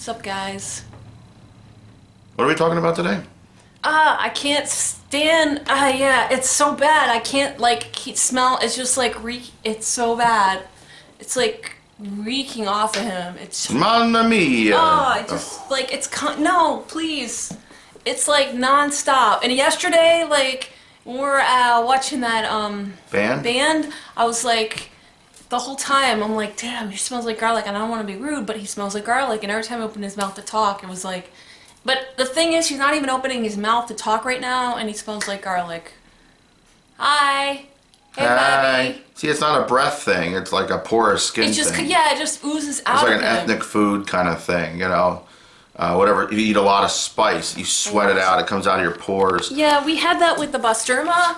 What's up, guys? What are we talking about today? I can't stand. Yeah, it's so bad. I can't smell. It's just like it's so bad. It's like reeking off of him. It's Mamma mia! no, please. It's like nonstop. And yesterday, like when we were watching that band, I was like, the whole time I'm like, damn, he smells like garlic. And I don't want to be rude, but he smells like garlic. And every time I opened his mouth to talk, it was like. But the thing is, he's not even opening his mouth to talk right now, and he smells like garlic. Hi. Hey, Hi. Bobby. See, it's not a breath thing. It's like a porous skin It's just, thing. yeah, it just oozes out It's like of an him. ethnic food kind of thing, you know. Whatever, you eat a lot of spice, you sweat it out, it comes out of your pores. Yeah, we had that with the basturma.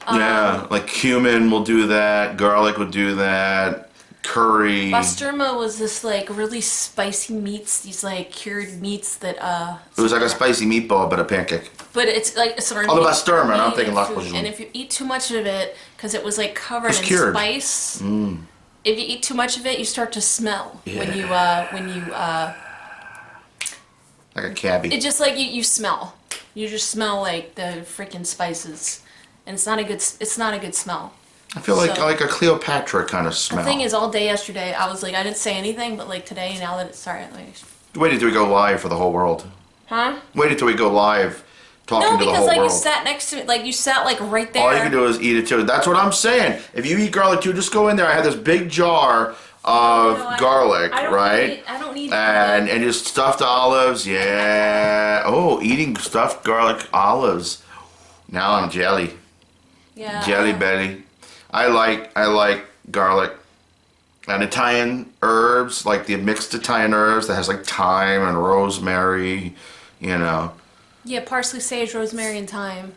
Yeah, like cumin will do that, garlic will do that, curry. Basturma was this like really spicy meats, these like cured meats that It was like a spicy meatball, but a pancake. But it's like it's an Oh, the basturma, I'm thinking Las food. And if you eat too much of it, because it was like covered in cured. spice, if you eat too much of it, you start to smell when you like a cabbie. It just like you smell. You just smell like the freaking spices, and it's not a good smell. I feel like a Cleopatra kind of smell. The thing is, all day yesterday, I was like, I didn't say anything, but like today, now that it's started, like. Wait until we go live for the whole world. Huh? Wait until we go live talking to the whole because like world. you sat next to me, like you sat like right there. All you can do is eat it too. That's what I'm saying. If you eat garlic too, just go in there. I had this big jar of garlic, right? I don't need and just stuffed olives. Yeah. Oh, eating stuffed garlic olives. Now I'm jelly. Yeah. Jelly belly. I like garlic and Italian herbs, like the mixed Italian herbs that has like thyme and rosemary, you know. Yeah, parsley, sage, rosemary, and thyme.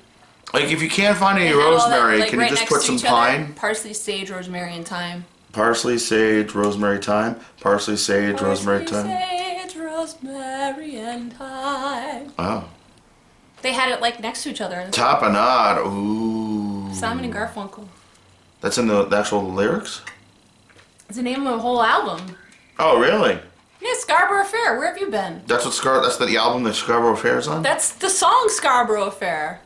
Like if you can't find any They had all that, rosemary, like, can right you just next put to some each other. thyme? Parsley, sage, rosemary, and thyme. Parsley, sage, rosemary, thyme. Parsley, sage, rosemary, thyme. Sage, rosemary, and thyme. Oh. They had it like next to each other. Tapenade. Ooh. Simon and Garfunkel. That's in the actual lyrics? It's the name of a whole album. Oh, really? Yeah, Scarborough Fair. Where have you been? That's the album that Scarborough Fair's on? That's the song Scarborough Affair.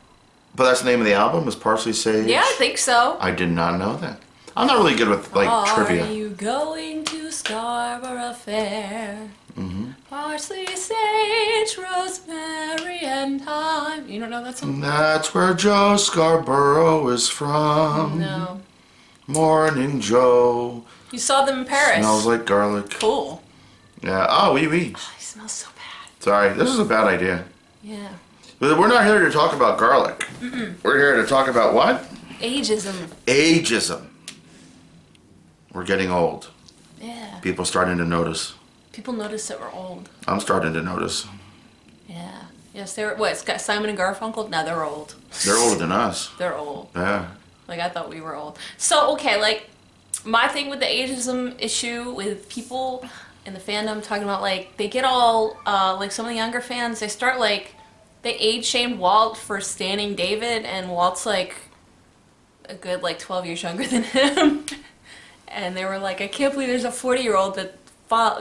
But that's the name of the album, is Parsley, Sage? Yeah, I think so. I did not know that. I'm not really good with, like, trivia. Are you going to Scarborough Fair? Parsley, sage, rosemary, and thyme. You don't know that song? That's where Joe Scarborough is from. No. Morning, Joe. You saw them in Paris. Smells like garlic. Cool. Yeah. Oh, oui. Oh, he smells so bad. Sorry, this is a bad idea. Yeah. But we're not here to talk about garlic. We're here to talk about what? Ageism. Ageism. We're getting old. Yeah. People starting to notice. People notice that we're old. I'm starting to notice. Yeah. Yes, they're what? Simon and Garfunkel? No, they're old. They're older than us. They're old. Yeah. Like I thought we were old. So okay, like my thing with the ageism issue with people in the fandom talking about like they get all like some of the younger fans they start like they age shamed Walt for standing David, and Walt's like a good like 12 years younger than him. And they were like, I can't believe there's a 40-year-old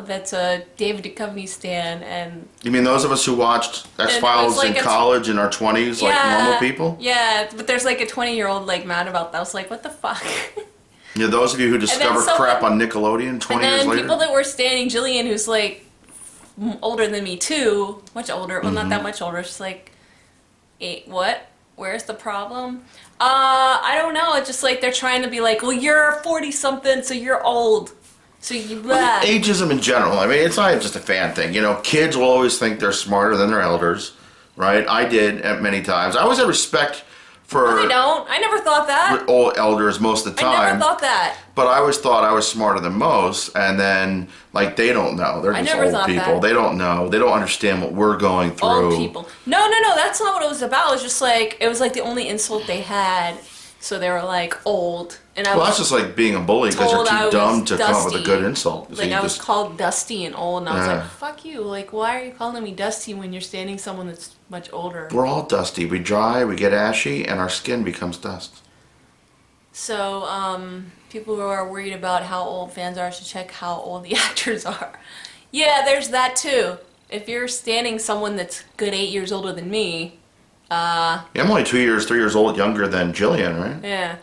that's a David Duchovny stan. And You mean those of us who watched X-Files like in college in our 20s, like normal people? Yeah, but there's like a 20-year-old like mad about that. I was like, what the fuck? Yeah, those of you who discover crap on Nickelodeon 20 years later. And then people that were standing Jillian, who's like older than me too, much older, well not that much older, she's like, what? Where's the problem? I don't know, it's just like they're trying to be like, well you're 40-something, so you're old. So you ageism in general, I mean, it's not just a fan thing. You know, kids will always think they're smarter than their elders, right? I did at many times. I always had respect for... No, I don't. I never thought that. Old elders most of the time. I never thought that. But I always thought I was smarter than most, and then, like, they don't know. They're just old people. They don't know. They don't understand what we're going through. Old people. No, that's not what it was about. It was just like, it was like the only insult they had. So they were like, old. And well, that's just like being a bully because you're too dumb to come up with a good insult. Like, I was called Dusty and old, and I was like, fuck you. Like, why are you calling me Dusty when you're standing someone that's much older? We're all dusty. We dry, we get ashy, and our skin becomes dust. So, people who are worried about how old fans are should check how old the actors are. Yeah, there's that too. If you're standing someone that's good 8 years older than me, Yeah, I'm only 2 years, 3 years old younger than Jillian, right? yeah.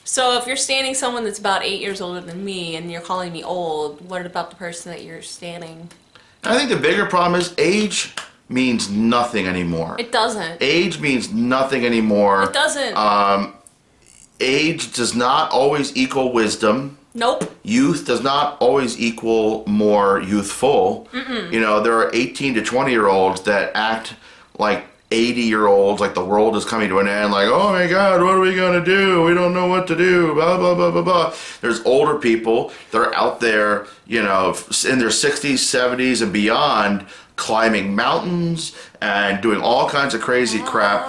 So if you're standing someone that's about 8 years older than me and you're calling me old, what about the person that you're standing? I think the bigger problem is age means nothing anymore. It doesn't. Age means nothing anymore. It doesn't. Age does not always equal wisdom. Nope. Youth does not always equal more youthful. You know, there are 18 to 20-year-olds that act like 80-year-olds, like the world is coming to an end, like, oh my God, what are we going to do? We don't know what to do, blah, blah, blah, blah, blah. There's older people that are out there, you know, in their 60s, 70s, and beyond, climbing mountains and doing all kinds of crazy crap.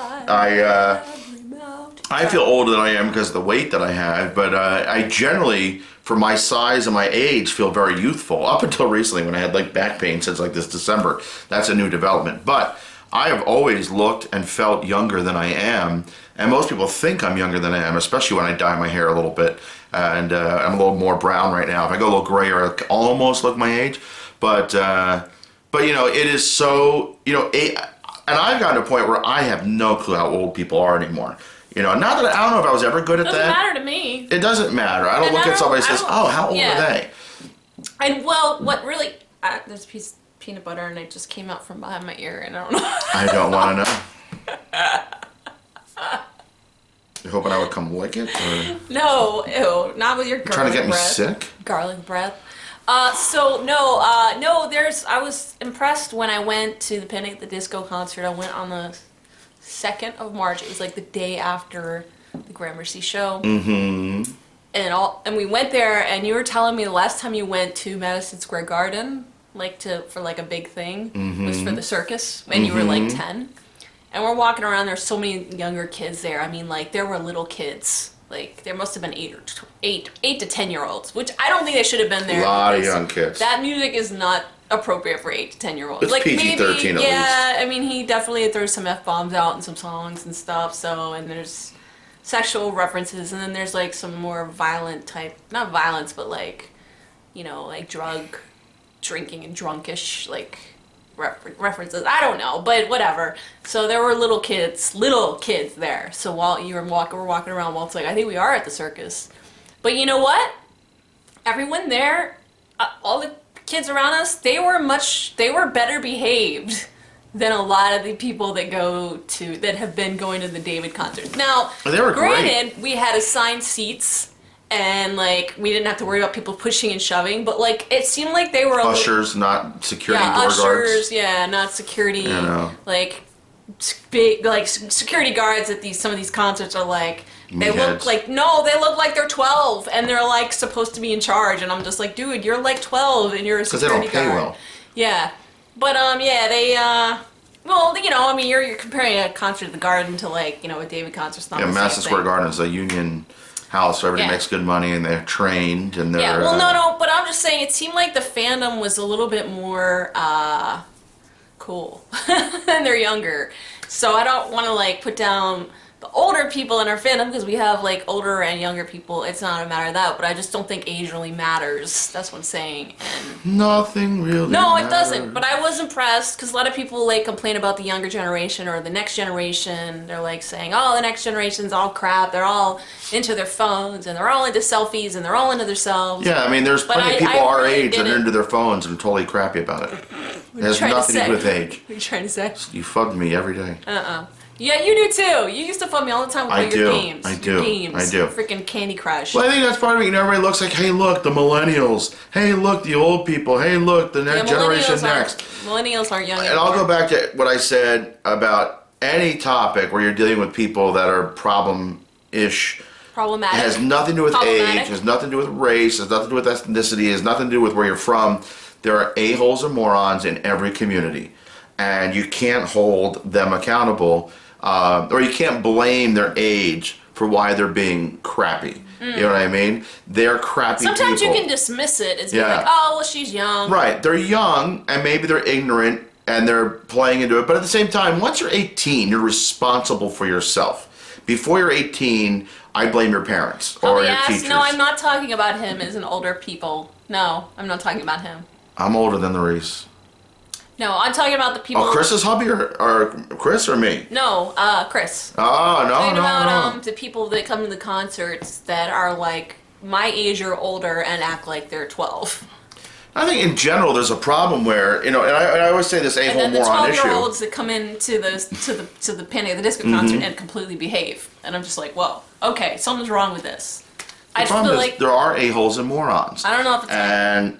I feel older than I am because of the weight that I have, but I generally, for my size and my age, feel very youthful. Up until recently when I had like back pain since like this December. That's a new development. But I have always looked and felt younger than I am. And most people think I'm younger than I am, especially when I dye my hair a little bit. And I'm a little more brown right now. If I go a little grayer, I almost look my age. But you know, it is so, you know, and I've gotten to a point where I have no clue how old people are anymore. You know, not that I don't know if I was ever good at that. It doesn't matter to me. It doesn't matter. I don't look at somebody and says, oh, how old are they? And well, what really, there's a piece of peanut butter and it just came out from behind my ear and I don't know. I don't want to know. You hoping I would come lick it? Or? No, ew, not with your garlic Trying to get breath. me sick? Garlic breath. I was impressed when I went to the Panic at the Disco concert. I went on the 2nd of March. It was like the day after the Gramercy show. Mm-hmm. And we went there, and you were telling me the last time you went to Madison Square Garden, for a big thing, was for the circus, and you were like 10. And we're walking around, there's so many younger kids there. I mean, like, there were little kids. Like, there must have been 8 to 10-year-olds, which I don't think they should have been there. A lot of young kids. That music is not appropriate for 8 to 10-year-olds. It's like PG-13 at least. Yeah, I mean, he definitely throws some F-bombs out in some songs and stuff, so, and there's sexual references, and then there's, like, some more violent type, not violence, but, like, you know, like drug, drinking and drunkish, like, references. I don't know, but whatever. So there were little kids there. So while we're walking around, Walt's like, I think we are at the circus. But you know what? Everyone there, all the kids around us, they were better behaved than a lot of the people that have been going to the David concerts. Now, they were granted, great. we had assigned seats. And, like, we didn't have to worry about people pushing and shoving, but, like, it seemed like they were... Ushers, not security door ushers, guards. Yeah, not security. You know. Like, big, like, security guards at some of these concerts are, like... They look like they're 12, and they're, like, supposed to be in charge, and I'm just like, dude, you're, like, 12, and you're a security guard. Because they don't pay well. Yeah. But, yeah, they, well, you know, I mean, you're comparing a concert at the Garden to, like, you know, a David concert's not the same Madison Square thing. Garden is a union house, so everybody makes good money, and they're trained, and they're... Yeah, well, no, but I'm just saying, it seemed like the fandom was a little bit more, cool. And they're younger. So I don't want to, like, put down the older people in our fandom, because we have, like, older and younger people. It's not a matter of that, but I just don't think age really matters. That's what I'm saying. And nothing really no, matters. it doesn't. But I was impressed, because a lot of people, like, complain about the younger generation or the next generation. They're, like, saying, oh, the next generation's all crap. They're all into their phones, and they're all into selfies, and they're all into themselves. Yeah, I mean, there's plenty of people our really age that are into their phones and totally crappy about it. It has nothing to do with age. What are you trying to say? You fucked me every day. Yeah, you do too. You used to fun me all the time with your games. I do. Your games. I do. Freaking Candy Crush. Well, I think that's part of it. You know, everybody looks like, hey, look, the millennials. Hey, look, the old people. Hey, look, the next generation next. Millennials aren't young anymore. And I'll go back to what I said about any topic where you're dealing with people that are problem-ish. Problematic. It has nothing to do with age. It has nothing to do with race. It has nothing to do with ethnicity. It has nothing to do with where you're from. There are a-holes and morons in every community. And you can't hold them accountable. Or you can't blame their age for why they're being crappy. You know what I mean? They're crappy Sometimes people. you can dismiss it as being like, oh, well, she's young. Right. They're young, and maybe they're ignorant, and they're playing into it. But at the same time, once you're 18, you're responsible for yourself. Before you're 18, I blame your parents or your teachers. No, I'm not talking about him as an older people. No, I'm not talking about him. I'm older than the Reese. No, I'm talking about the people. Oh, Chris's hubby or Chris or me? No, Chris. Oh, I'm no, talking no, about no. the people that come to the concerts that are like my age or older and act like they're 12. I think in general there's a problem where, and I always say this And a-hole then the moron issue. 12-year-olds that come into those to the Panic at the Disco concert and completely behave, and I'm just like, whoa, okay, something's wrong with this. I The just problem feel is like there are a-holes and morons. I don't know if it's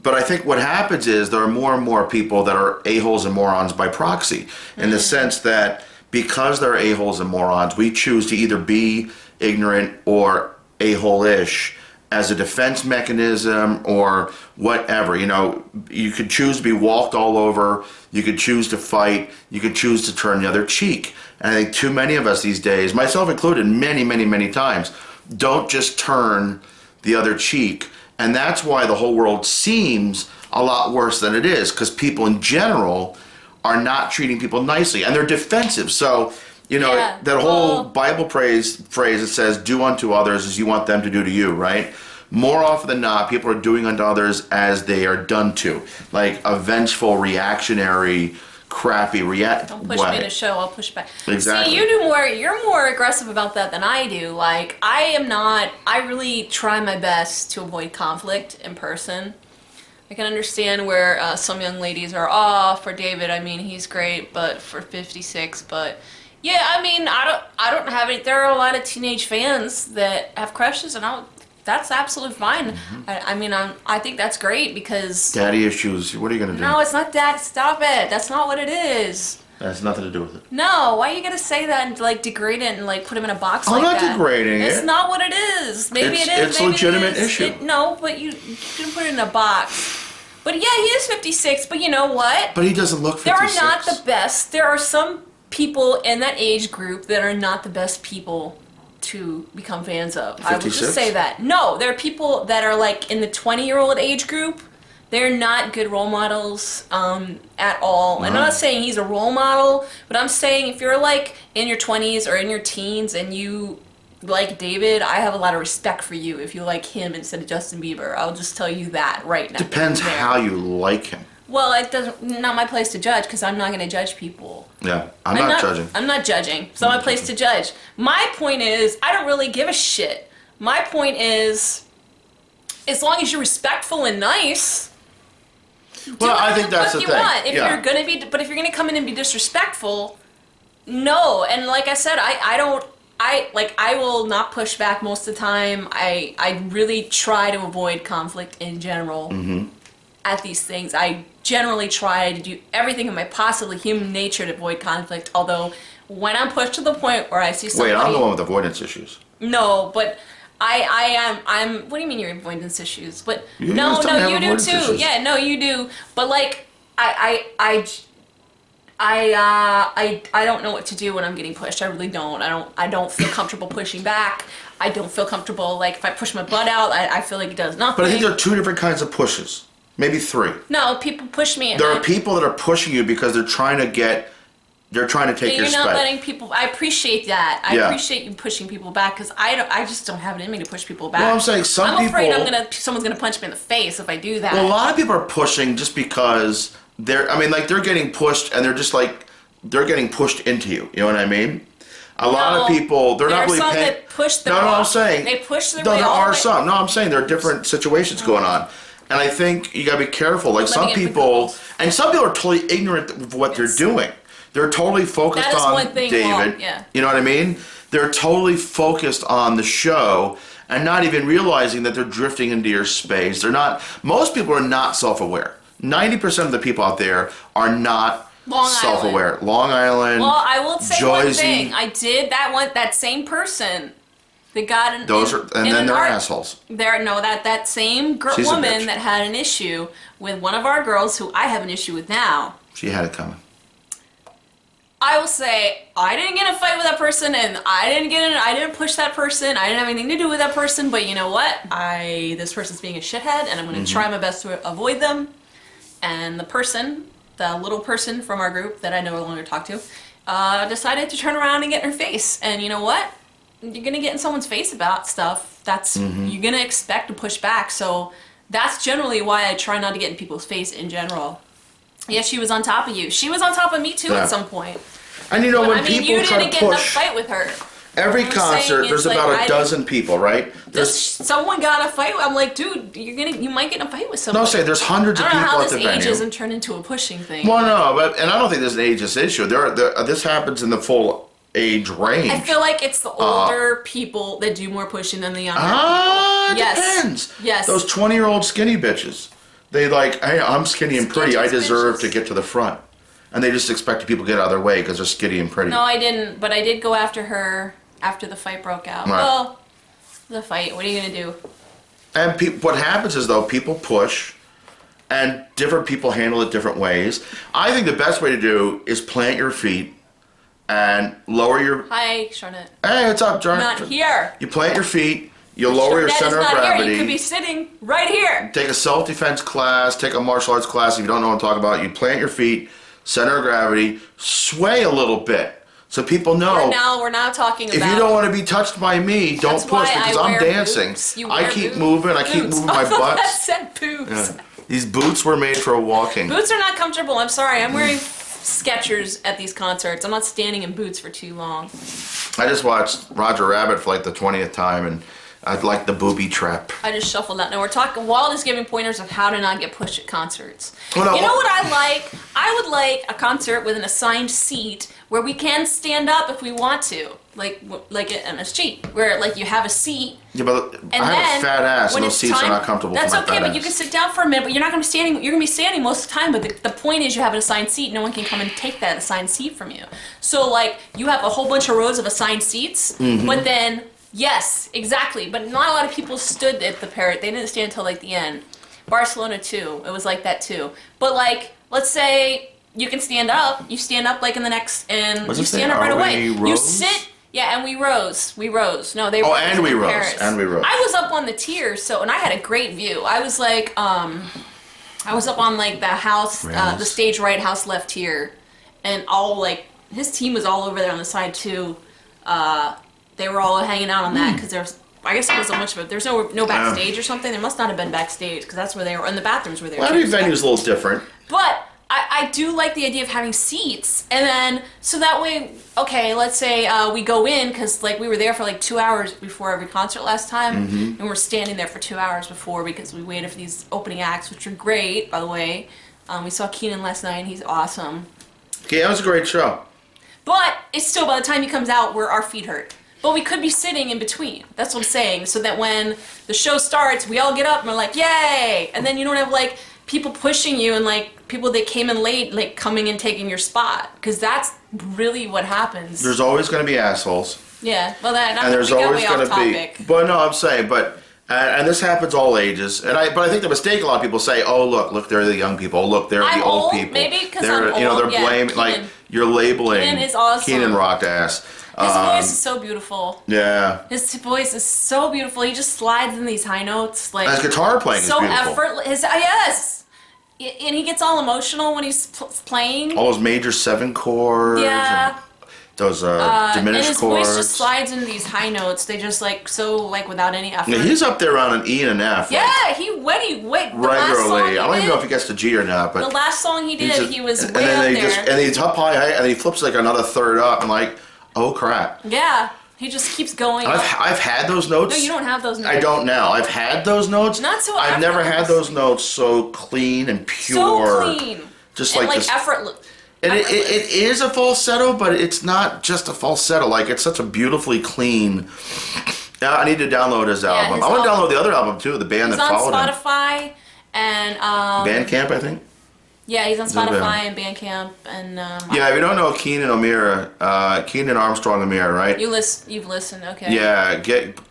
But I think what happens is there are more and more people that are a-holes and morons by proxy, in the sense that because they're a-holes and morons, we choose to either be ignorant or a-hole-ish as a defense mechanism or whatever. You could choose to be walked all over, you could choose to fight, you could choose to turn the other cheek. And I think too many of us these days, myself included many, many, many times, don't just turn the other cheek. And that's why the whole world seems a lot worse than it is, because people in general are not treating people nicely and they're defensive. So, that whole Bible phrase that says, do unto others as you want them to do to you, right? More often than not, people are doing unto others as they are done to. Like a vengeful, reactionary, crappy don't push me in a show, I'll push back. Exactly. See, you're more aggressive about that than I do. Like, I really try my best to avoid conflict in person. I can understand where some young ladies are, for David, I mean, he's great, but for 56, but yeah, I mean, I don't have any, there are a lot of teenage fans that have crushes, and that's absolutely fine. I think that's great because... Daddy issues, what are you going to do? No, it's not that. Stop it. That's not what it is. That has nothing to do with it. No, why are you going to say that and like degrade it and like put him in a box I'm like not that? degrading it. It's not what it is. Maybe it is. It's a maybe legitimate it is. issue. No, but you can put it in a box. But yeah, he is 56, but you know what? But he doesn't look 56. There are not the best. There are some people in that age group that are not the best people to become fans of. 56? I would just say that. No, there are people that are like in the 20-year-old age group. They're not good role models at all. And I'm not saying he's a role model, but I'm saying if you're like in your 20s or in your teens and you like David, I have a lot of respect for you if you like him instead of Justin Bieber. I'll just tell you that right now. Depends how you like him. Well, it doesn't. Not my place to judge because I'm not going to judge people. Yeah, I'm not judging. I'm not judging. It's not my place to judge. My point is, I don't really give a shit. My point is, as long as you're respectful and nice. Well, I think that's the you thing. Want. If yeah. you're gonna be, but if you're gonna come in and be disrespectful, no. And like I said, I will not push back most of the time. I really try to avoid conflict in general. At these things, I generally try to do everything in my possibly human nature to avoid conflict. Although, when I'm pushed to the point where I see somebody, Wait, I'm the one with avoidance issues. No, but I'm. What do you mean your avoidance issues? But You no, you do too. Issues. Yeah, no, you do. But like, I don't know what to do when I'm getting pushed. I really don't. I don't feel comfortable pushing back. I don't feel comfortable, like, if I push my butt out, I feel like it does nothing. But I think there are two different kinds of pushes. Maybe three. No, people push me. There are people that are pushing you because they're trying to take your spot. You're not letting people. I appreciate that. I Yeah. appreciate you pushing people back because I just don't have it in me to push people back. Well, I'm saying I'm afraid someone's gonna punch me in the face if I do that. Well, a lot of people are pushing just because they're getting pushed and they're getting pushed into you. You know what I mean? A lot of people, they're not really paying. paying. That push their No, way. I'm saying. They push their No, way there all are the way. some. No, I'm saying there are different situations going on. And I think you gotta be careful. Like Let me some get the people, googles. and some people are totally ignorant of what they're doing. They're totally focused That is on one thing David. wrong, yeah. You know what I mean? They're totally focused on the show and not even realizing that they're drifting into your space. Most people are not self-aware. 90% of the people out there are not self-aware. Long Island. Well, I will say Joyzy. one thing. I did that same person that got an then they're assholes. That same She's a woman bitch. that had an issue with one of our girls who I have an issue with now. She had it coming. I will say I didn't get in a fight with that person, and I didn't push that person. I didn't have anything to do with that person. But you know what? This person's being a shithead, and I'm going to try my best to avoid them. And the little person from our group that I no longer talk to, decided to turn around and get in her face. And you know what? You're going to get in someone's face about stuff. You're going to expect to push back. So that's generally why I try not to get in people's face in general. Yeah, she was on top of you. She was on top of me too at some point. And you know, But, when I mean, people you try didn't to get in a push fight with her. every I'm concert, saying there's it's about like, a dozen people, right? Someone got in a fight. I'm like, dude, you might get in a fight with someone. No, say there's hundreds of I don't know people how at this the venue. ageism turned into a pushing thing. Well, no, and I don't think there's an ageist issue. This happens in the full age range. I feel like it's the older people that do more pushing than the younger It Yes. depends. Yes. Those 20-year-old skinny bitches. They like, hey, I'm skinny and pretty. I Skinny deserve bitches. to get to the front. And they just expect people to get out of their way because they're skinny and pretty. No, I didn't, but I did go after her after the fight broke out. Right. Well, the fight, what are you going to do? And what happens is, though, people push, and different people handle it different ways. I think the best way to do is plant your feet and lower your... Hi, Charlotte. Hey, what's up, John? Not here. You plant your feet, you lower your Charlotte center is of not gravity. Here. You could be sitting right here. Take a self-defense class, take a martial arts class if you don't know what I'm talking about. You plant your feet, center of gravity, sway a little bit so people know. We're now talking about... If you don't want to be touched by me, don't That's push why because I I'm wear dancing. boots. You I wear keep boots. moving, I keep moving my That butt. said boots. Yeah. These boots were made for walking. Boots are not comfortable. I'm sorry. I'm wearing Skechers at these concerts. I'm not standing in boots for too long. I just watched Roger Rabbit for like the 20th time, and I'd like the booby trap. I just shuffled that. Now we're talking. Wald is giving pointers of how to not get pushed at concerts. Well, no, you know what I like? I would like a concert with an assigned seat where we can stand up if we want to, like in a seat where like you have a seat. Yeah, but And I have a fat ass, and when those it's seats are time- not comfortable That's for my okay, fat but ass. you can sit down for a minute. But you're not going to be standing. You're going to be standing most of the time. But the point is, you have an assigned seat. No one can come and take that assigned seat from you. So like you have a whole bunch of rows of assigned seats, but then yes, exactly. But not a lot of people stood at the parrot. They didn't stand until like the end. Barcelona too. It was like that too. But like, let's say you can stand up. You stand up like in the next, and What's you this stand thing? up right Are away. we You rose? sit. Yeah, and we rose. We rose. No, they. Oh, rose and we in rose. Paris. And we rose. I was up on the tiers, so and I had a great view. I was like, I was up on like the house, the stage right, house left tier, and all like his team was all over there on the side too. They were all hanging out on that because there's. I guess there was a bunch of it. There's no backstage or something. There must not have been backstage because that's where they were. And the bathrooms were there. Well, every venue's a little different. But I do like the idea of having seats, and then so that way, okay, let's say we go in because like we were there for like 2 hours before every concert last time, and we're standing there for 2 hours before because we waited for these opening acts, which are great, by the way. We saw Keenan last night, and he's awesome. Okay, that was a great show. But it's still, by the time he comes out, our feet hurt. But we could be sitting in between. That's what I'm saying. So that when the show starts, we all get up and we're like, yay! And then you don't have like people pushing you and like people that came in late like coming and taking your spot. Because that's really what happens. There's always going to be assholes. Yeah, well, And there's always going to be. But no, I'm saying, and this happens all ages. But I think the mistake a lot of people say, oh look, they're the young people. Oh, look, they're I'm the old old, people. maybe, 'cause they're I'm you know old. they're Yeah, blaming like Keenan. you're labeling. Keenan is awesome. Keenan rocked ass. His voice is so beautiful. Yeah. His voice is so beautiful. He just slides in these high notes like His guitar playing so is beautiful. effortless. Yes, and he gets all emotional when he's playing. All those major 7 chords. Yeah. And those And diminished his chords. voice just slides into these high notes. They just like so like without any effort. Yeah, he's up there on an E and an F. Yeah, like, he the last song regularly. he I don't even know if did, he gets to G or not, but the last song he did, he was and way then up they there. and he's up high, and he flips like another third up, and like, oh crap. Yeah, he just keeps going. I've had those notes. No, you don't have those notes. I don't now. I've had those notes. Not so I've never had effortless. those notes so clean and pure. So clean. Just and like like this. effortless. And it is a falsetto, but it's not just a falsetto. Like, it's such a beautifully clean. I need to download his album. his I want to album. download the other album too. The band He's that on followed him. Spotify and Bandcamp, I think. yeah, he's on Is that Spotify and Bandcamp and Yeah, if you don't know Keenan O'Meara, Keenan Armstrong O'Meara, right? you've listened, okay. Yeah,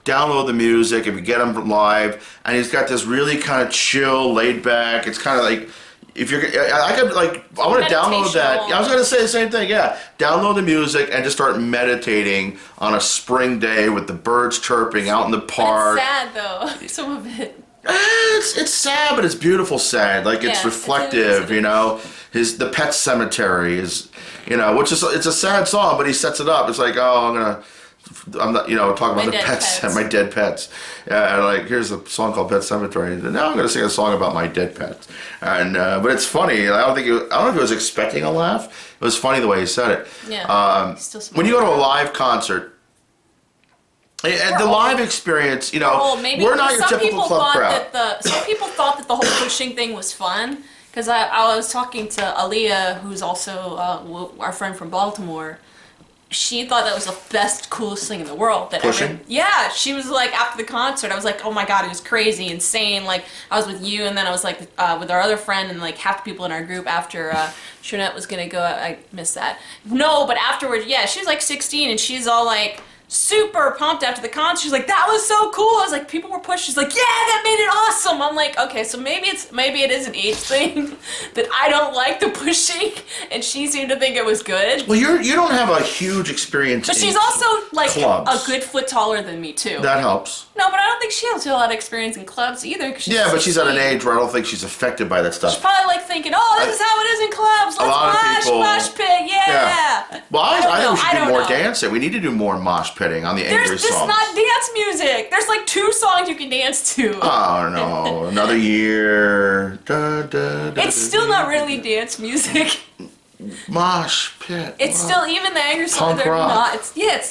download the music if you get him live, and he's got this really kind of chill, laid back. It's kind of like if you're, I want to download that. I was gonna say the same thing. Yeah, download the music and just start meditating on a spring day with the birds chirping out in the park. It's sad though, some of it. It's sad, but it's beautiful sad. Like it's Yeah, reflective, you know. The Pet Cemetery is, you know, which is it's a sad song, but he sets it up. It's like, oh, I'm gonna I'm not, talking about My the dead pets, pets. my dead pets. And like, here's a song called Pet Cemetery. And now I'm going to sing a song about my dead pets. And but it's funny. I don't know if he was expecting a laugh. It was funny the way he said it. Yeah. Still When you go to a live concert, and the live experience, we're not your typical club crowd. Some people thought that the whole pushing thing was fun. Because I was talking to Aaliyah, who's also our friend from Baltimore. She thought that was the best, coolest thing in the world. Pushing? Yeah, she was like, after the concert, I was like, oh my god, it was crazy, insane. Like, I was with you, and then I was like with our other friend, and like half the people in our group after Trinette was gonna go. I missed that. No, but afterwards, yeah, she's like 16, and she's all like super pumped after the concert. She's like, that was so cool. I was like, people were pushed. She's like, yeah, that made it awesome. I'm like, okay, so maybe it is an age thing that I don't like the pushing, and she seemed to think it was good. Well, you don't have a huge experience. But she's also like clubs. a good foot taller than me too. That helps. No, but I don't think she has a lot of experience in clubs either. Yeah, but she's at an age where I don't think she's affected by that stuff. She's probably like thinking, oh, this is how it is in clubs. Let's mosh pit, yeah. Well, I think we should do more know. dancing. We need to do more mosh pitting on the angry songs. This is not dance music. There's like 2 songs you can dance to. Oh no, another year. It's still not really dance music. Mosh pit. It's still, even the angry songs. Punk They're rock.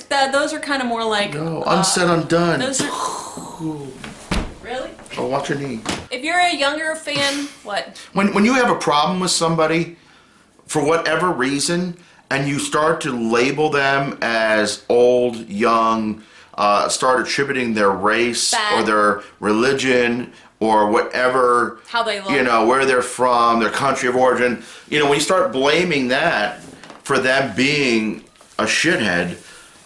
not. Those are kind of more like. No, Unsaid Undone. Those are. Really? Oh, watch your knee. If you're a younger fan, what? When you have a problem with somebody, for whatever reason, and you start to label them as old, young, start attributing their race or their religion or whatever, how they look, where they're from, their country of origin, when you start blaming that for them being a shithead.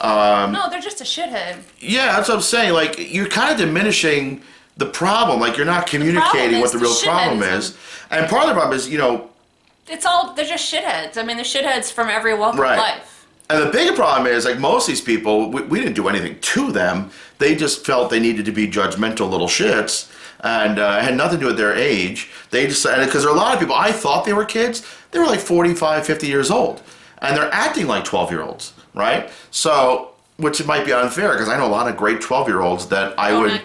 No, they're just a shithead. Yeah, that's what I'm saying. Like, you're kind of diminishing the problem. Like, you're not communicating what the real problem is. And part of the problem is, they're just shitheads. I mean, they're shitheads from every walk of life. And the bigger problem is, like, most of these people, we didn't do anything to them. They just felt they needed to be judgmental little shits. And it had nothing to do with their age. They decided, because there are a lot of people, I thought they were kids. They were like 45, 50 years old. And they're acting like 12-year-olds, right? So, which it might be unfair, because I know a lot of great 12-year-olds that I would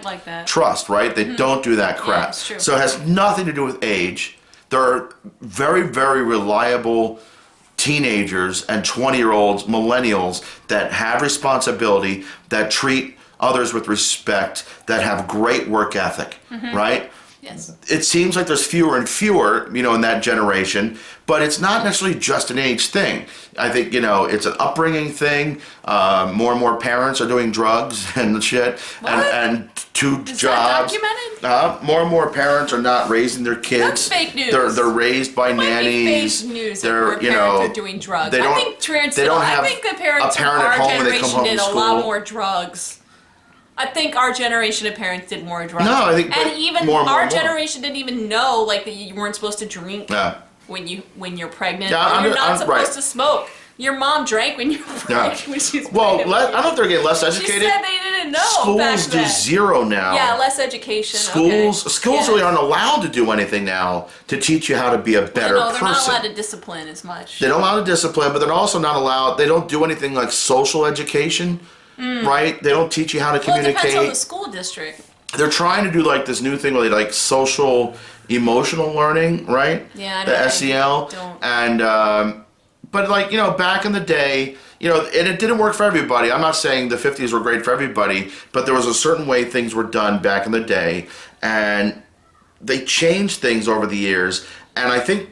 trust, right? They don't do that crap. Yeah, it's true. So it has nothing to do with age. There are very, very reliable teenagers and 20-year-olds, millennials, that have responsibility, that treat others with respect, that have great work ethic, right? Yes. It seems like there's fewer and fewer, in that generation, but it's not necessarily just an age thing. I think, it's an upbringing thing. More and more parents are doing drugs and shit, and two Is jobs. That documented? More and more parents are not raising their kids. That's fake news. They're raised by nannies. Fake news. They're, Parents are doing drugs. They don't, I think parents. they don't have I think the parents a parent of at our home when they come generation home did from a lot school. more drugs. I think our generation of parents did more drugs. No, I think and even more. Our generation didn't even know that you weren't supposed to drink when you're pregnant. Yeah, you're not supposed to smoke. Your mom drank when you were pregnant. When she was pregnant. I don't know if they're getting less educated. She said they didn't know. Schools back do then. zero now. Yeah, less education. Schools really aren't allowed to do anything now to teach you how to be a better person. They're not allowed to discipline as much. They don't allow to discipline, but they're also not allowed. They don't do anything like social education, right? They don't teach you how to communicate. Well, it depends on the school district. They're trying to do like this new thing where they like social emotional learning, right? Yeah, the SEL. And but like, back in the day, and it didn't work for everybody. I'm not saying the 50s were great for everybody, but there was a certain way things were done back in the day, and they changed things over the years. And I think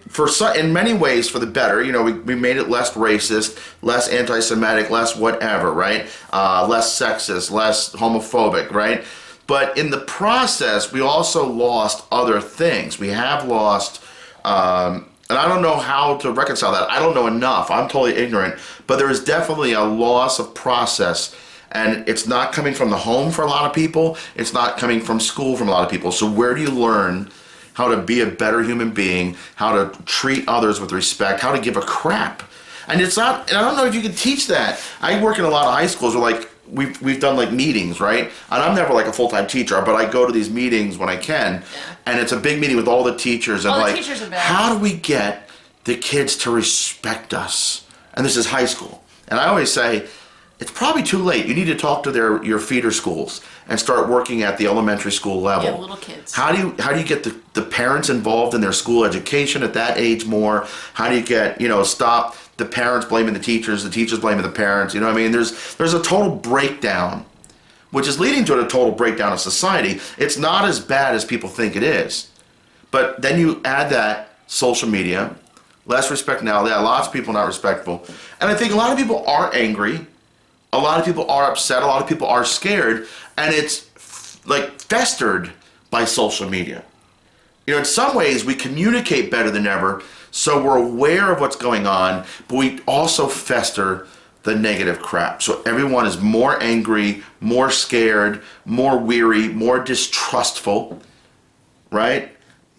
in many ways for the better. We made it less racist, less anti-Semitic, less whatever, right? Less sexist, less homophobic, right? But in the process, we also lost other things. We have lost, and I don't know how to reconcile that. I don't know enough. I'm totally ignorant. But there is definitely a loss of process. And it's not coming from the home for a lot of people. It's not coming from school from a lot of people. So where do you learn how to be a better human being, how to treat others with respect, how to give a crap? And it's not, and I don't know if you can teach that. I work in a lot of high schools where like, we've done like meetings, right? And I'm never like a full-time teacher, but I go to these meetings when I can, and it's a big meeting with all the teachers, and like, how do we get the kids to respect us? And this is high school. And I always say, it's probably too late. You need to talk to your feeder schools and start working at the elementary school level. Yeah, little kids. How do you get the parents involved in their school education at that age more? How do you get, stop the parents blaming the teachers blaming the parents? You know what I mean? There's a total breakdown, which is leading to a total breakdown of society. It's not as bad as people think it is. But then you add that social media, less respect now. Yeah, lots of people not respectful. And I think a lot of people are angry. A lot of people are upset. A lot of people are scared. And it's festered by social media. In some ways, we communicate better than ever, so we're aware of what's going on, but we also fester the negative crap. So everyone is more angry, more scared, more weary, more distrustful, right?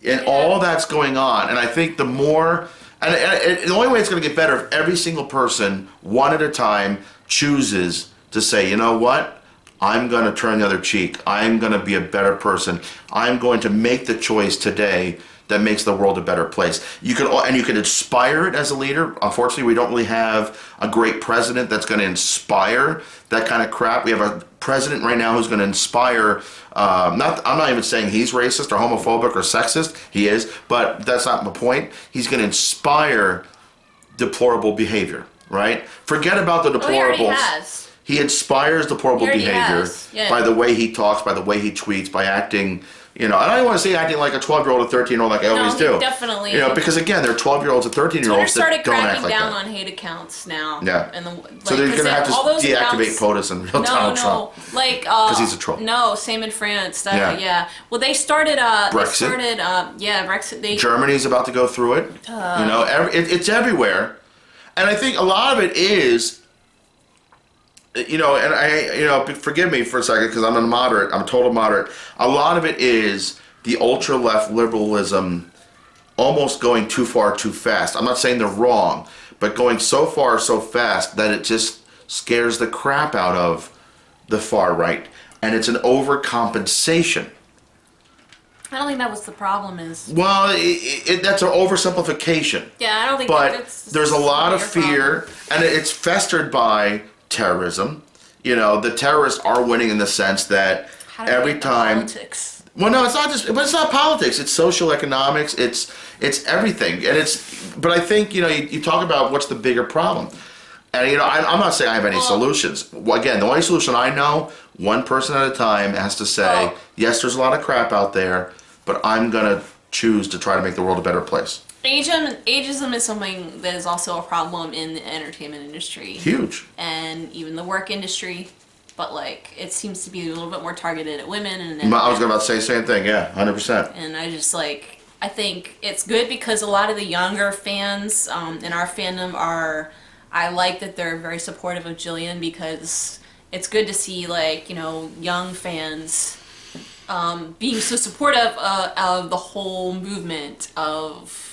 And all that's going on. And I think the more, and the only way it's going to get better if every single person, one at a time, chooses to say, you know what? I'm going to turn the other cheek. I'm going to be a better person. I'm going to make the choice today that makes the world a better place. You can inspire it as a leader. Unfortunately, we don't really have a great president that's going to inspire that kind of crap. We have a president right now who's going to inspire. I'm not even saying he's racist or homophobic or sexist. He is, but that's not my point. He's going to inspire deplorable behavior. Right? Forget about the deplorables. He already has. He inspires deplorable behavior by the way he talks, by the way he tweets, by acting, and I don't want to say acting like a 12-year-old or 13-year-old like I always do. Definitely. Because again, there are 12-year-olds and 13-year-olds that don't act like that. Twitter started cracking down on hate accounts now. Yeah. So they're going to have to deactivate POTUS and Donald Trump. Because he's a troll. No, same in France. Well, they started. Brexit. Brexit. Germany's about to go through it. It's everywhere. And I think a lot of it is, and forgive me for a second because I'm a total moderate. A lot of it is the ultra left liberalism almost going too far too fast. I'm not saying they're wrong, but going so far so fast that it just scares the crap out of the far right. And it's an overcompensation. I don't think that was the problem is. Well, that's an oversimplification. Yeah, I don't think that's there's a lot of fear, and it's festered by terrorism. The terrorists are winning in the sense that every time. Politics. Well, no, but it's not politics. It's social economics. It's everything, but I think you talk about what's the bigger problem, and I'm not saying I have any solutions. Again, the only solution I know, one person at a time has to say, yes, there's a lot of crap out there, but I'm gonna choose to try to make the world a better place. Ageism is something that is also a problem in the entertainment industry. Huge. And even the work industry. But it seems to be a little bit more targeted at women. And I was about to say the same thing, yeah, 100%. And I just I think it's good because a lot of the younger fans in our fandom I like that they're very supportive of Jillian because it's good to see young fans being so supportive of the whole movement of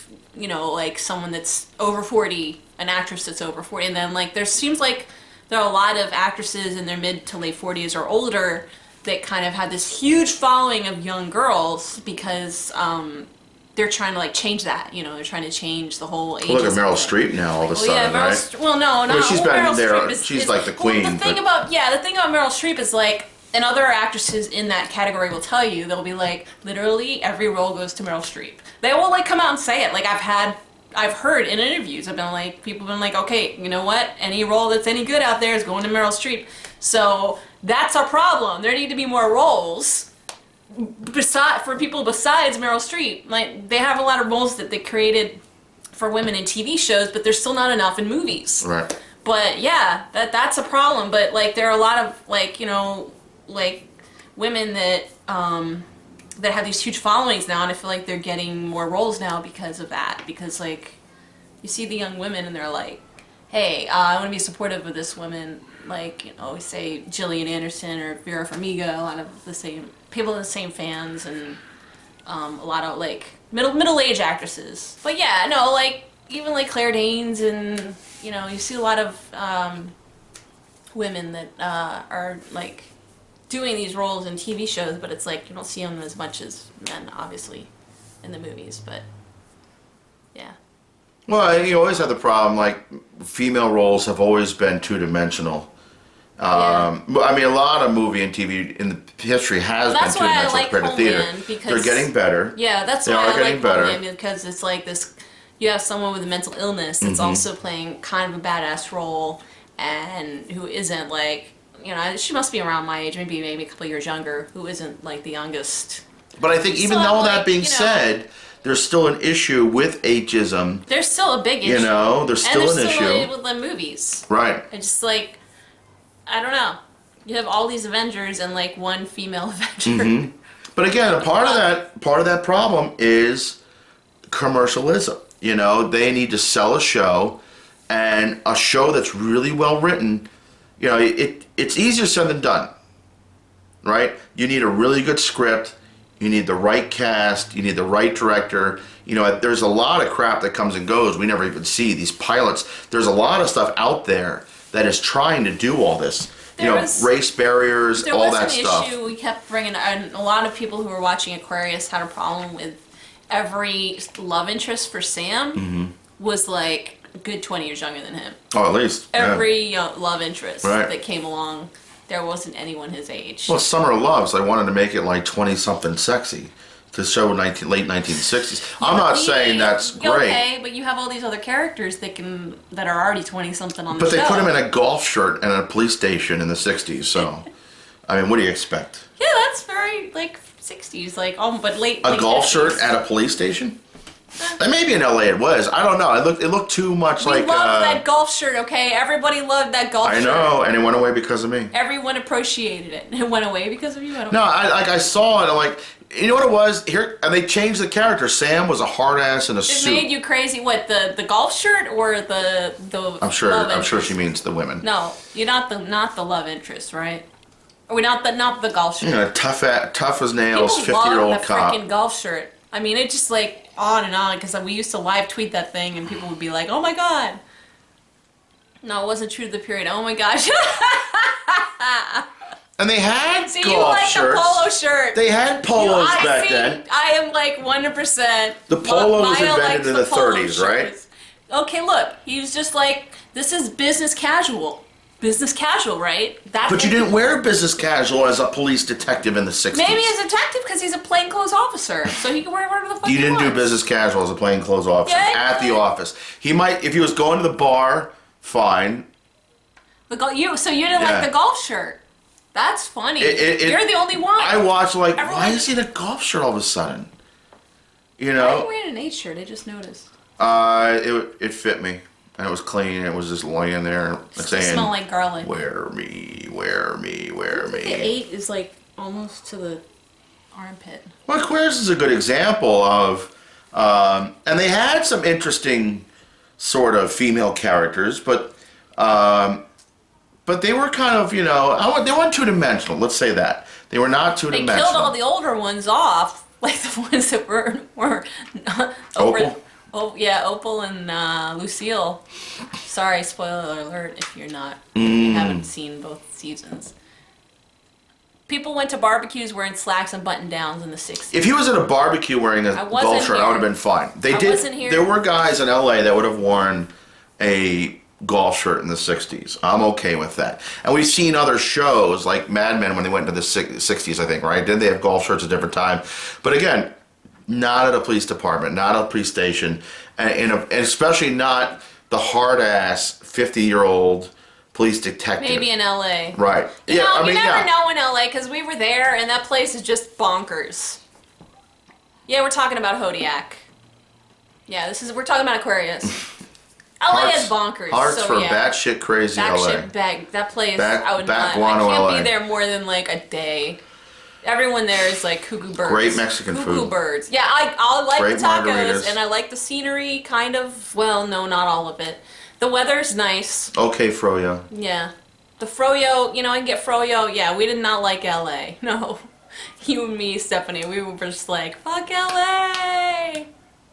someone that's over 40, an actress that's over 40, and then there seems like there are a lot of actresses in their mid to late 40s or older that kind of had this huge following of young girls because they're trying to change that. They're trying to change the whole age. Look at Meryl Streep now all of a sudden, right? Well, no. She's been Meryl there. She's like the queen. Well, the thing about Meryl Streep is and other actresses in that category will tell you, they'll be literally every role goes to Meryl Streep. They will come out and say it. I've heard in interviews, people have been okay, you know what? Any role that's any good out there is going to Meryl Streep. So that's our problem. There need to be more roles for people besides Meryl Streep. They have a lot of roles that they created for women in TV shows, but there's still not enough in movies. Right. But yeah, that's a problem. But there are a lot of women that that have these huge followings now, and I feel like they're getting more roles now because of that. Because you see the young women and they're hey, I want to be supportive of this woman. We say Gillian Anderson or Vera Farmiga, a lot of the same people, the same fans, and a lot of middle-aged actresses. But yeah, no, even Claire Danes, and you see a lot of women that are doing these roles in TV shows, but it's you don't see them as much as men, obviously, in the movies. But yeah. Well, you always have the problem, female roles have always been two-dimensional. I mean, a lot of movie and TV in the history has That's been too why I much like compared to theater. Homeland, because They're getting better. yeah, that's They why are I getting like better. Homeland, because it's like this. You have someone with a mental illness that's also playing kind of a badass role, and who isn't like, she must be around my age, maybe a couple years younger, who isn't like the youngest. But I think even So, though like, that being said, there's still an issue with ageism. There's still a big issue. There's still an issue. And with the movies. Right. It's just like, I don't know. You have all these Avengers and like one female Avenger. But again, part of that problem is commercialism. They need to sell a show, and a show that's really well written. It's easier said than done. Right? You need a really good script. You need the right cast. You need the right director. There's a lot of crap that comes and goes. We never even see these pilots. There's a lot of stuff out there that is trying to do all this. Race barriers, all that stuff. There was an issue we kept bringing, and a lot of people who were watching Aquarius had a problem with every love interest for Sam was like a good 20 years younger than him. Oh, at least. Every love interest that came along, there wasn't anyone his age. Well, Summer of Love, so I wanted to make it like 20-something sexy to show late 1960s. I'm not saying that's great. Okay, but you have all these other characters that are already 20-something on the show. But they put him in a golf shirt and a police station in the 60s, so, I mean, what do you expect? Yeah, that's very, like, 60s, like, but late A golf 50s. shirt at a police station? And maybe in LA it was. I don't know. It looked too much We like... loved that golf shirt, okay? Everybody loved that golf shirt. I know, and it went away because of me. Everyone appreciated it. It went away because of you? No, I saw it, and I'm like, you know what it was? Here, and they changed the character. Sam was a hard ass in a suit. It made you crazy. What, the golf shirt or the I'm sure she means the women. No, you're not the love interest, right? Or not the golf shirt. Tough as nails, People 50-year-old love the cop. freaking golf shirt. I mean, it just like on and on, because we used to live tweet that thing and people would be like, "Oh my god." No, it wasn't true to the period. Oh my gosh. And they had See, golf you like shirts. the polo shirt. They had polos back then. I am like 100%. The polo was Maya invented likes in the polo 30s, right? shirts. Okay, look. He was just like, this is business casual. Business casual, right? But you didn't wear business casual as a police detective in the 60s. Maybe as a detective because he's a plainclothes officer, so he can wear whatever the fuck You he didn't do wants. business casual as a plainclothes officer Yeah, at the office. He might, if he was going to the bar, fine. So you didn't like the golf shirt. That's funny. You're the only one. I watched like, Everyone- why is he in a golf shirt all of a sudden? Why are you wearing an H shirt? I just noticed. It fit me. And it was clean. It was just laying there saying, Smell like garlic. wear me, wear me, wear me. The 8 is like almost to the armpit. Well, Aquarius is a good example of, and they had some interesting sort of female characters, but they were kind of, they weren't two-dimensional, let's say that. They were not They two-dimensional. killed all the older ones off, like the ones that were Opal? Oh yeah, Opal and Lucille. Sorry, spoiler alert if you haven't seen both seasons. People went to barbecues wearing slacks and button downs in the 60s. If he was at a barbecue wearing a golf shirt, I would have been fine. Wasn't here. There were guys in LA that would have worn a golf shirt in the 60s. I'm okay with that. And we've seen other shows like Mad Men when they went into the 60s, I think, right? Didn't they have golf shirts at a different time? But again, not at a police department, not at a police station, and especially not the hard-ass 50-year-old police detective. Maybe in LA. Right. You never know in LA because we were there and that place is just bonkers. Yeah, we're talking about Hodiak. Yeah, we're talking about Aquarius. LA is bonkers. Hearts so for yeah. batshit crazy LA. That place, I would not. I guano can't LA. be there more than like a day. Everyone there is like cuckoo birds. Great Mexican food. Cuckoo birds. Yeah, I like Great the tacos margaritas. and I like the scenery, kind of. Well, no, not all of it. The weather's nice. Okay, Froyo. Yeah. The Froyo, I can get Froyo. Yeah, we did not like LA. No. You and me, Stephanie, we were just like, fuck LA!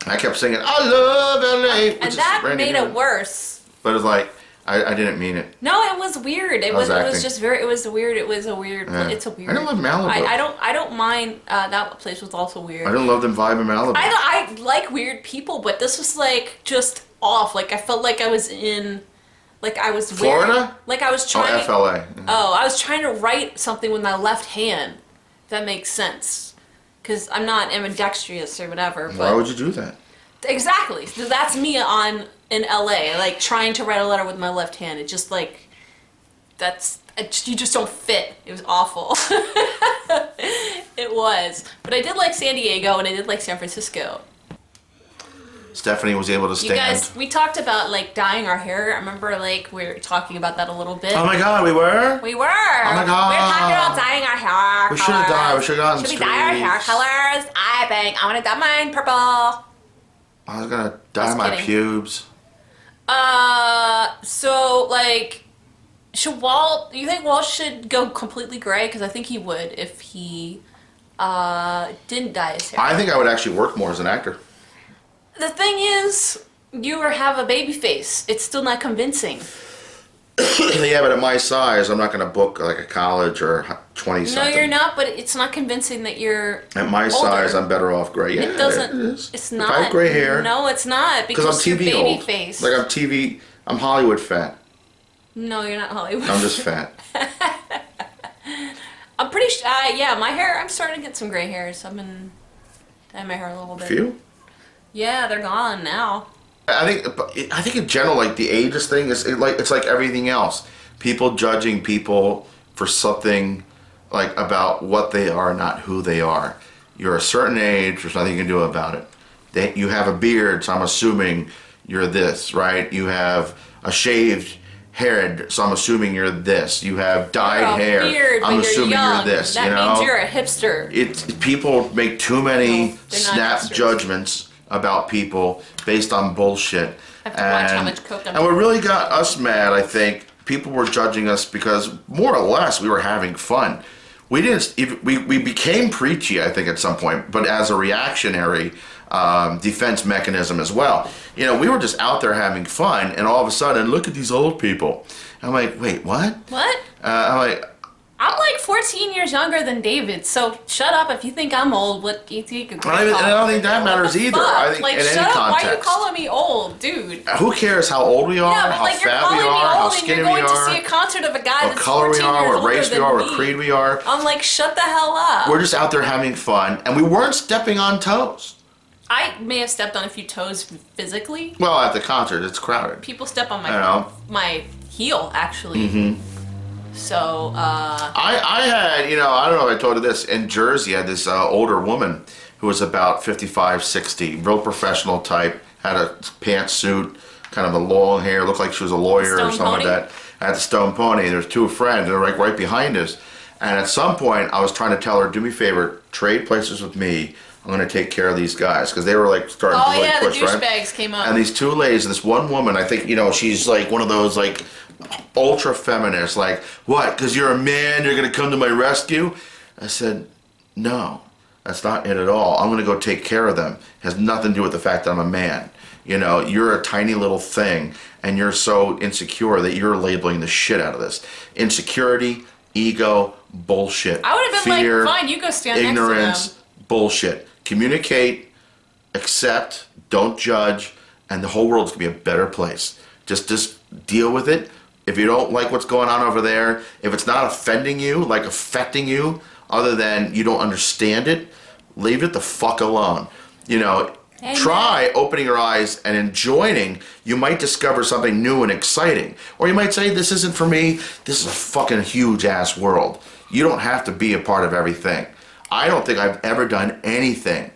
I kept singing, I love LA! And that made it worse. But it's like, I didn't mean it. No, it was weird. It was just very. It was weird. It's a weird. I didn't love Malibu. I don't mind. That place was also weird. I didn't love the vibe in Malibu. I like weird people, but this was like just off. Like I felt like I was in Like I was Florida? like I was trying. Oh, FLA. Oh, I was trying to write something with my left hand. If that makes sense. Because I'm not ambidextrous or whatever. But Why would you do that? Exactly. So that's me in LA, like trying to write a letter with my left hand. It just like you just don't fit. It was awful. It was. But I did like San Diego and I did like San Francisco. Stephanie was able to stand. You guys, we talked about like dyeing our hair. I remember like we were talking about that a little bit. Oh my god, we were? We were. Oh my god. We were talking about dyeing our hair. We should have dyed. We should have gotten Should we dye our hair colors? I think I want to dye mine purple. I was gonna dye my kidding. pubes. So like, you think Walt should go completely gray? Because I think he would if he didn't dye his hair. I think I would actually work more as an actor. The thing is, you have a baby face. It's still not convincing. Yeah, but at my size, I'm not gonna book like a college or 20-something. No, you're not, but it's not convincing that you're At my older. size, I'm better off gray. Yeah, It doesn't. It is. It's If not. I have gray hair. No, it's not Because because I'm you're TV baby old. face. Like I'm Hollywood fat. No, you're not Hollywood. I'm just fat. I'm pretty sure. Yeah, my hair. I'm starting to get some gray hairs. I've been dyeing my hair a little bit. Few? Yeah, they're gone now. I think in general, like the ageist thing it's like everything else. People judging people for something like about what they are, not who they are. You're a certain age, there's nothing you can do about it. You have a beard, so I'm assuming you're this, right? You have a shaved head, so I'm assuming you're this. You have dyed hair, Beard, I'm but assuming you're young. this. That you know, means you're a hipster. People make too many No, they're not snap hipsters. judgments about people based on bullshit. I have to watch how much coke I'm And what really got us mad, I think, people were judging us because more or less we were having fun. We didn't. We became preachy, I think, at some point, but as a reactionary defense mechanism as well. You know, we were just out there having fun, and all of a sudden, look at these old people. I'm like, wait, what? What? I'm like, I'm like 14 years younger than David, so shut up if you think I'm old. What do you think? and I don't think that matters either. I think like, in shut any up. context. Why are you calling me old, dude? Who cares how old we are, Yeah, but how like you're fat calling we me are, how old and skinny you're we going to see are, a concert of a guy what that's color 14 we are, years what older race we than are, me. what creed we are. I'm like, shut the hell up. We're just out there having fun, and we weren't stepping on toes. I may have stepped on a few toes physically. Well, at the concert, it's crowded. People step on know. my heel, actually. Mm-hmm. So, I had, I don't know if I told you this, in Jersey, I had this older woman who was about 55, 60, real professional type, had a pantsuit, kind of a long hair, looked like she was a lawyer or Stone something like Pony? that. At the Stone Pony, there's two friends, they're like right behind us. And at some point, I was trying to tell her, do me a favor, trade places with me. I'm going to take care of these guys. Because they were like starting to like push, the right? douchebags came up. And these two ladies, this one woman, I think, she's like one of those like ultra feminists, like, what, because you're a man, you're going to come to my rescue? I said, no, that's not it at all. I'm going to go take care of them. It has nothing to do with the fact that I'm a man. You're a tiny little thing, and you're so insecure that you're labeling the shit out of this. Insecurity, ego, bullshit. I would have been fear, like, fine, you go stand ignorance, next to them. bullshit. Communicate, accept, don't judge, and the whole world's gonna be a better place. Just deal with it. If you don't like what's going on over there, if it's not offending you, like affecting you, other than you don't understand it, leave it the fuck alone. Amen. Try opening your eyes and enjoying. You might discover something new and exciting. Or you might say, this isn't for me. This is a fucking huge ass world. You don't have to be a part of everything. I don't think I've ever done anything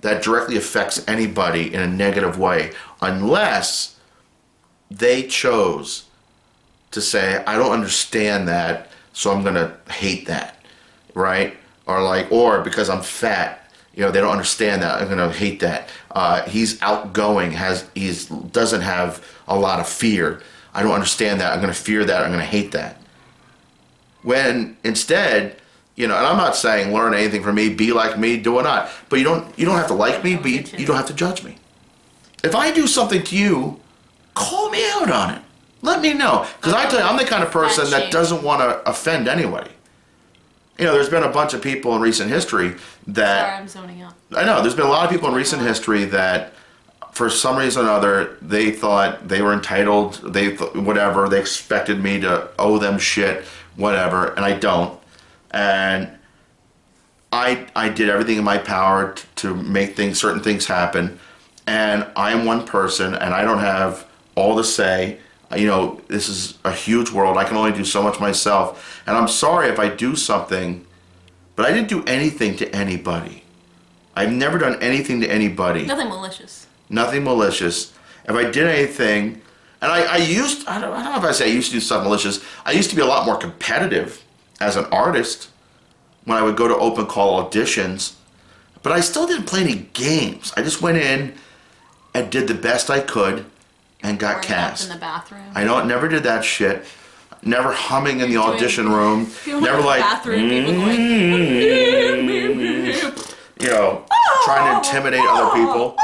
that directly affects anybody in a negative way unless they chose to say, I don't understand that, so I'm gonna hate that, right? Or because I'm fat, they don't understand that, I'm gonna hate that. He's outgoing, doesn't have a lot of fear. I don't understand that, I'm gonna fear that, I'm gonna hate that. When instead, and I'm not saying learn anything from me, be like me, do or not. But you don't have to like me, but you don't have to judge me. If I do something to you, call me out on it. Let me know. Because I tell you, I'm the kind of person that doesn't want to offend anybody. There's been a bunch of people in recent history that... Sorry, I'm zoning out. I know, there's been a lot of people in recent history that for some reason or other, they thought they were entitled, whatever, they expected me to owe them shit, whatever, and I don't. And I did everything in my power to make certain things happen, and I am one person, and I don't have all the say. You know, this is a huge world. I can only do so much myself, and I'm sorry if I do something, but I didn't do anything to anybody. I've never done anything to anybody. Nothing malicious. Nothing malicious. If I did anything, and I don't know if I say I used to do stuff malicious. I used to be a lot more competitive as an artist when I would go to open call auditions, but I still didn't play any games. I just went in and did the best I could and got cast. In the bathroom. I never did that shit. Never humming in the audition room. Never like, you know, trying to intimidate other people.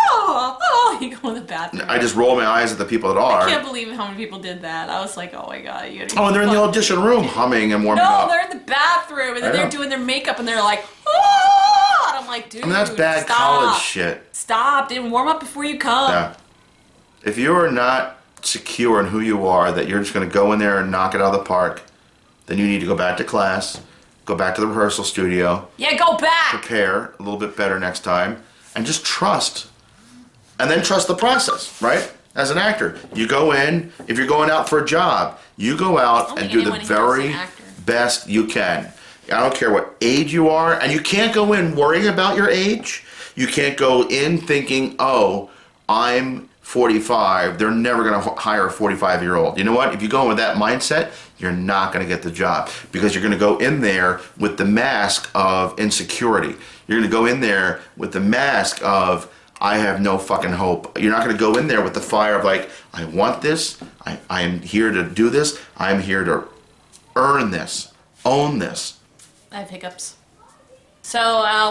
You go in the bathroom. I just roll my eyes at the people that are. I can't believe how many people did that. I was like, oh my god. And they're in the audition room humming and warming up. No, they're in the bathroom and then they're doing their makeup and they're like, oh! And I'm like, dude, that's bad college shit. Stop. Didn't warm up before you come. Yeah. If you are not secure in who you are, that you're just going to go in there and knock it out of the park, then you need to go back to class, go back to the rehearsal studio. Yeah, go back. Prepare a little bit better next time, and just trust. And then trust the process, right? As an actor, you go in, if you're going out for a job, you go out and do the very best you can. I don't care what age you are, and you can't go in worrying about your age. You can't go in thinking, oh, I'm 45, they're never going to hire a 45-year-old. You know what? If you go in with that mindset, you're not going to get the job, because you're going to go in there with the mask of insecurity. You're going to go in there with the mask of, I have no fucking hope. You're not going to go in there with the fire of like, I want this, I am here to do this, I'm here to earn this, own this. I have hiccups. So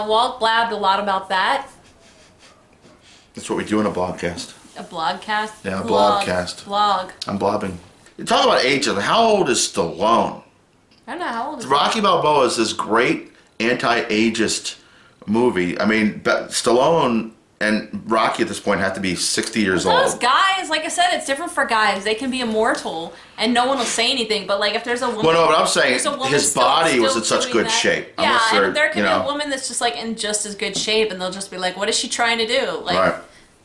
Walt blabbed a lot about that. That's what we do in a blogcast. A blogcast? Yeah, a blogcast. Blog. I'm blobbing. You talk about ageism. How old is Stallone? I don't know, how old is Rocky Balboa is this great anti-ageist movie. I mean, Stallone and Rocky at this point have to be 60 years old. Those guys, like I said, it's different for guys. They can be immortal and no one will say anything. But like if there's a woman, well, no, but I'm saying his body was in such good shape. Yeah, and there can be a woman that's just like in just as good shape, and they'll just be like, "What is she trying to do?" Like, right.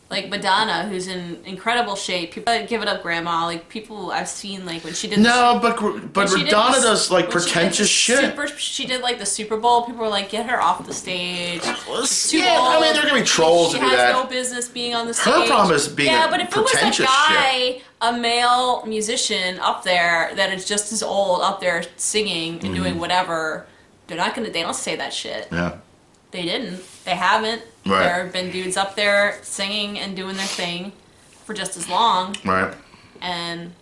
Like Madonna, who's in incredible shape. People give it up, Grandma. Like people I've seen, like when she did. No, but Madonna does like pretentious shit. She did like the Super Bowl. People were like, "Get her off the stage." Yeah, I mean, there are gonna be trolls to do that. She has no business being on the stage. Her problem is being but if it was a guy, a male musician up there that is just as old up there singing and doing whatever, they're not gonna. They don't say that shit. Yeah. They didn't. They haven't. Right. There have been dudes up there singing and doing their thing for just as long. Right. And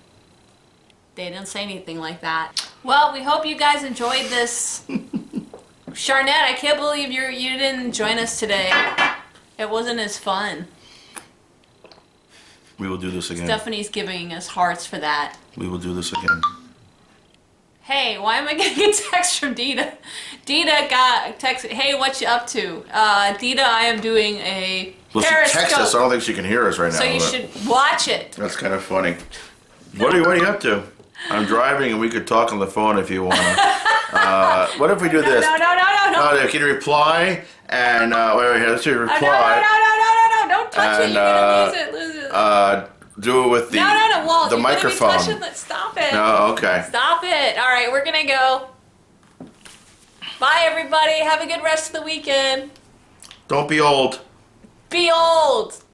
they didn't say anything like that. Well, we hope you guys enjoyed this. Charnette, I can't believe you didn't join us today. It wasn't as fun. We will do this again. Stephanie's giving us hearts for that. We will do this again. Hey, why am I getting a text from Dita? Dita got a text. Hey, what you up to? Dita, I am doing a Periscope. She texted us. I don't think she can hear us right now. So you should watch it. That's kind of funny. What are you up to? I'm driving, and we could talk on the phone if you want. What if we do this? No. Can you reply? And wait, let's do reply. No, don't touch it. You're gonna lose it. Do it with the Walt, the microphone. Stop it. No, okay. Stop it. All right, we're gonna go. Bye, everybody. Have a good rest of the weekend. Don't be old. Be old.